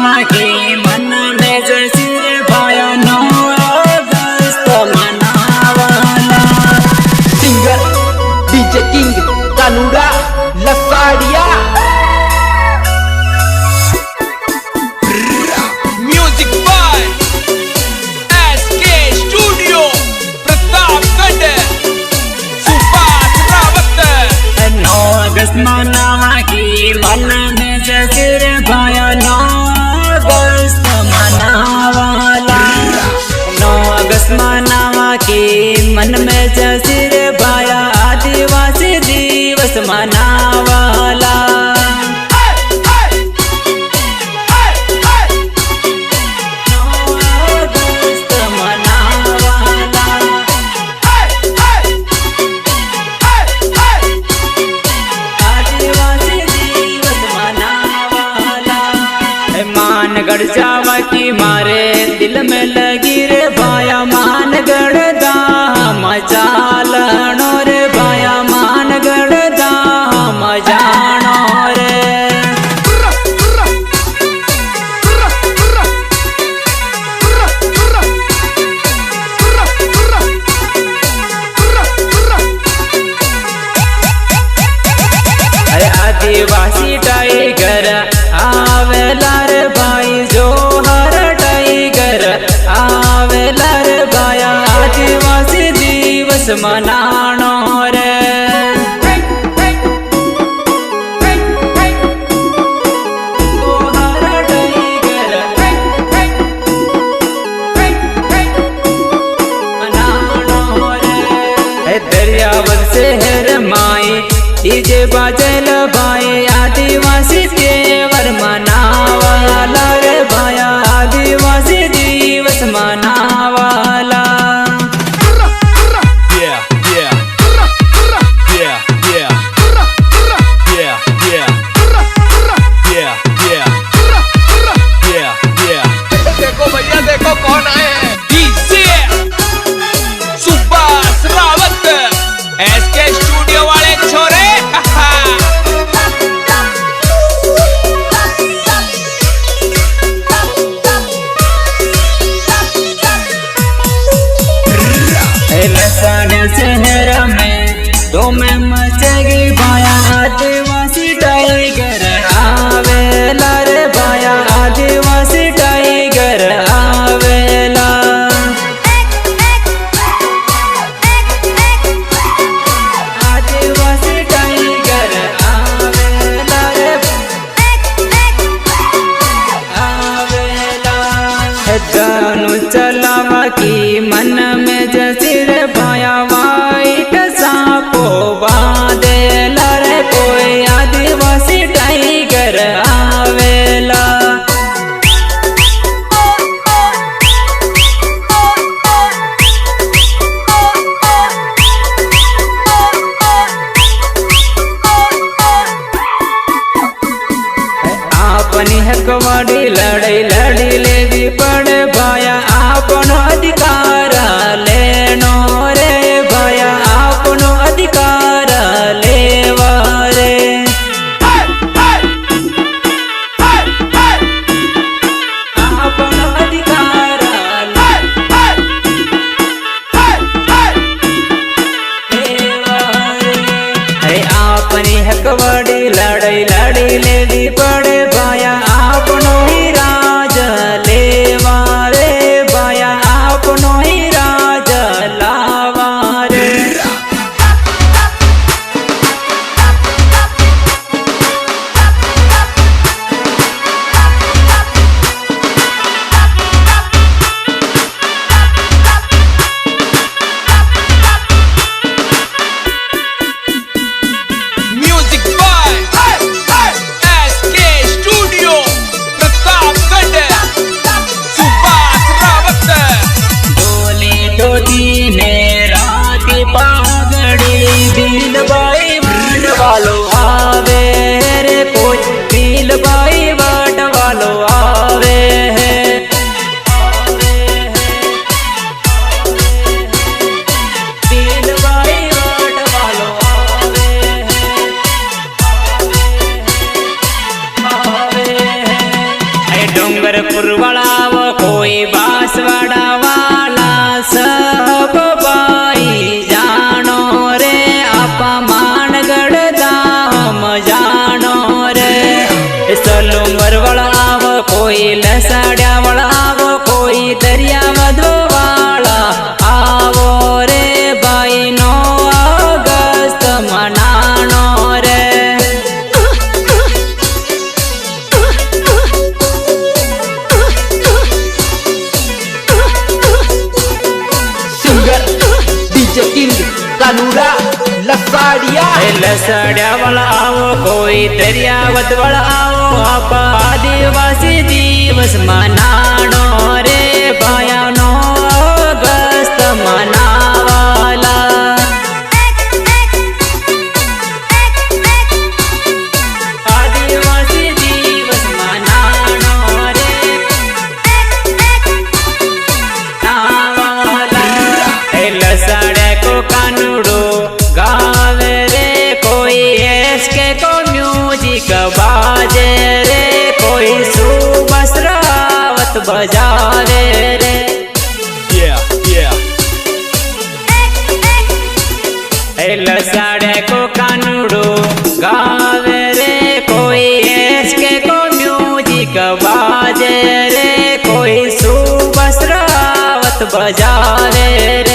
मनावा के मन में जैसे भाया नो अगस्त मनावाला। Singer DJ king Kanuda Lasadiya. Music by SK studio Pratapgarh Subhash Rawat. 9 अगस्त मनावा के मन में जैसे भाया 9 अगस्त मनावाला। 9 अगस्त मनावा के मन में जैसे भाया आदिवासी दिवस मनावाला। 9 अगस्त मनावाला। आदिवासी दिवस मनावाला। मानगढ़ जावा की मारे दिल में लगी रे भाया मानगढ़ दाम चालनो रे भाया मानगढ़ दाम जानो रे। अरे आदिवासी टाइगर आवेला रे भाई जोहर टाइगर आवेला रे भाया आदिवासी दिवस मनानो रे। जोहर टाइगर मनानो रे। दरियावल शहर माए डीजे बाजल भाई आदिवासी तेवर मनावाला रे भाया आदिवासी दिवस मनावाला। Yeah, yeah. Yeah, yeah. Yeah, yeah. Yeah, yeah. Yeah, yeah. देखो भैया देखो कौन आए हैं। DJ Subhash Rawat SK studio वाले छोरे। शहर में दो में मचेगी भाया आदिवासी टाइगर आवेला रे भाया आदिवासी टाइगर आवेला। आदिवासी टाइगर आवेला रे आवेला। दानु चलावा की मन में जैसे भाया वाइट सांपो बांधेला रे कोई आदिवासी टाइगर आवेला। अपनी हकवाड़ी लड़ाई लड़ी लेवी पड़े भाया आपनो अधिकार लेनो रे भाया आपनो अधिकार लेवा रे। आपनो अधिकार लेवा रे। अपनी हकवाड़ी लड़ाई लड़ी लेवी पड़े भाया आपनो ही राज लेवा रे भाया आपनो ही राज लावा रे। म्यूजिक बाय एसके डूंगरपुर वाला वो कोई बांसवाड़ा वाला सब बाई जानो रे आपा मानगढ़ धाम जानो रे सलूमर वाला वो कोई लसाड़िया वाला वो कोई दरिया मधु वाला आवो रे भाई 9 अगस्त मनानो रे singer DJ king Kanuda Lasadiya Lasadiya वाला आओ कोई दरियावत वाला आओ आप आदिवासी दिवस मनानो रे भाया 9 अगस्त मनावाला आदिवासी दिवस मनानो रे नावाला लसाड़िया को कानूड़ो गावे रे कोई एसके को म्यूजिक बाजे रे कोई सुबस रावत बजावे रे लसाड़े को कानूड़ो गावे रे कोई एसके को म्यूजिक बाजे रे कोई सुबस रावत बजावे रे